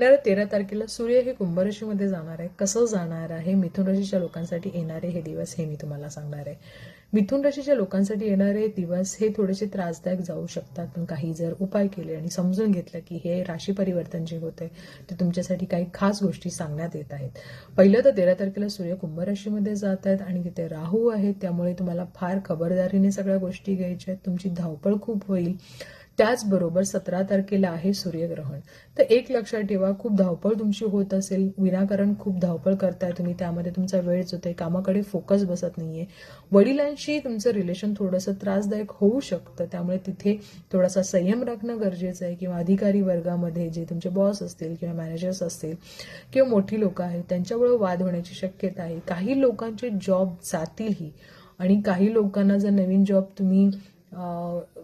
येणाऱ्या 13 तारखेला सूर्य हे कुंभ राशीमध्ये जाणार आहे. कसं जाणार आहे मिथुन राशीच्या लोकांसाठी येणारे हे दिवस हे मी तुम्हाला सांगणार आहे. मिथुन राशीच्या लोकांसाठी येणारे दिवस हे थोडेसे त्रासदायक जाऊ शकतात, पण काही जर उपाय केले आणि समजून घेतलं की हे राशी परिवर्तन जे होते ते तुमच्यासाठी काही खास गोष्टी सांगण्यात येत आहेत. पहिलं तर 13 तारखेला सूर्य कुंभ राशीमध्ये जात आहेत आणि तिथे राहू आहे, त्यामुळे तुम्हाला फार खबरदारीने सगळ्या गोष्टी घ्यायच्या आहेत. तुमची धावपळ खूप होईल. त्याचबरोबर 17 तारखेला आहे सूर्यग्रहण. तर एक लक्षात ठेवा, खूप धावपळ तुमची होत असेल, विनाकारण खूप धावपळ करताय तुम्ही, त्यामध्ये तुमचा वेळ जातोय, कामाकडे फोकस बसत नाहीये. वडिलांशी तुमचं रिलेशन थोडंसं त्रासदायक होऊ शकतं, त्यामुळे तिथे थोडासा संयम राखणं गरजेचं आहे. किंवा अधिकारी वर्गामध्ये जे तुमचे बॉस असतील किंवा मॅनेजर्स असतील किंवा मोठी लोक आहेत त्यांच्यामुळे वाद होण्याची शक्यता आहे. काही लोकांचे जॉब जातीलही आणि काही लोकांना जर नवीन जॉब तुम्ही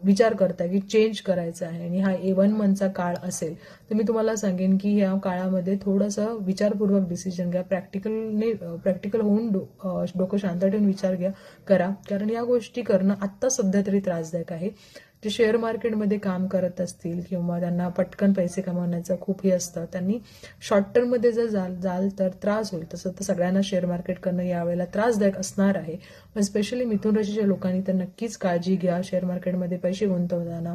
विचार करता की चेंज करायचा आहे आणि हा A1 मंथचा काळ असेल, तर मी तुम्हाला सांगेन की या काळामध्ये थोडंसं विचारपूर्वक डिसिजन घ्या. प्रॅक्टिकल होऊन डोकं शांत ठेवून विचार करा, कारण या गोष्टी करणं आत्ता सध्या तरी त्रासदायक आहे. जे शेअर मार्केटमध्ये काम करत असतील किंवा त्यांना पटकन पैसे कमवण्याचं खूप हे असतं, त्यांनी शॉर्ट टर्ममध्ये जर जाल तर त्रास होईल. तसं तर सगळ्यांना शेअर मार्केट करणं यावेळेला त्रासदायक असणार आहे, पण स्पेशली मिथुन राशीच्या लोकांनी तर नक्कीच काळजी घ्या. शेअर मार्केटमध्ये पैसे गुंतवताना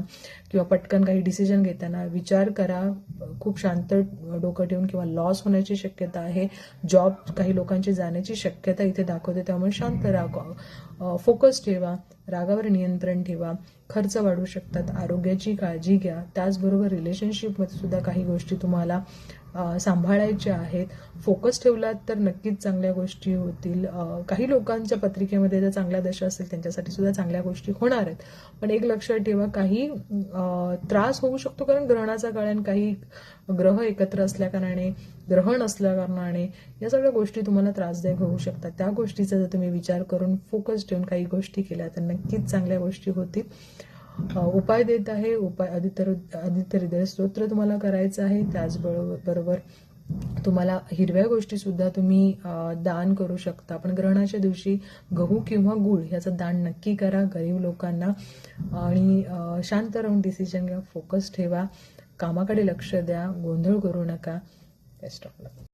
किंवा पटकन काही डिसिजन घेताना विचार करा, खूप शांत डोकं ठेवून, किंवा लॉस होण्याची शक्यता आहे. जॉब काही लोकांची जाण्याची शक्यता इथे दाखवते, त्यामुळे शांत राहा, फोकस ठेवा, रागावर नियंत्रण ठेवा. खर्च वाढू शकतात, आरोग्याची काळजी घ्या. त्याचबरोबर रिलेशनशिपमध्ये सुद्धा काही गोष्टी तुम्हाला सांभाळायच्या आहेत. फोकस ठेवलात तर नक्कीच चांगल्या गोष्टी होतील. काही लोकांच्या पत्रिकेमध्ये जर चांगल्या दशा असेल त्यांच्यासाठी सुद्धा चांगल्या गोष्टी होणार आहेत, पण एक लक्षात ठेवा, काही त्रास होऊ शकतो, कारण ग्रहणाचा काळ आणि काही ग्रह एकत्र असल्याकारणाने, ग्रहण असल्याकारणाने या सगळ्या गोष्टी तुम्हाला त्रासदायक होऊ शकतात. त्या गोष्टीचा जर तुम्ही विचार करून फोकस ठेवून काही गोष्टी केल्या तर नक्कीच चांगल्या गोष्टी होतील. उपाय देत आहे. आदित्य हृदय स्तोत्र तुम्हाला करायचं आहे. त्याचबरोबर तुम्हाला हिरव्या गोष्टी सुद्धा तुम्ही दान करू शकता. पण ग्रहणाच्या दिवशी गहू किंवा गूळ ह्याचं दान नक्की करा गरीब लोकांना. आणि शांत राहून डिसिजन घ्या, फोकस ठेवा, कामाकडे लक्ष द्या, गोंधळ करू नका. Best of luck.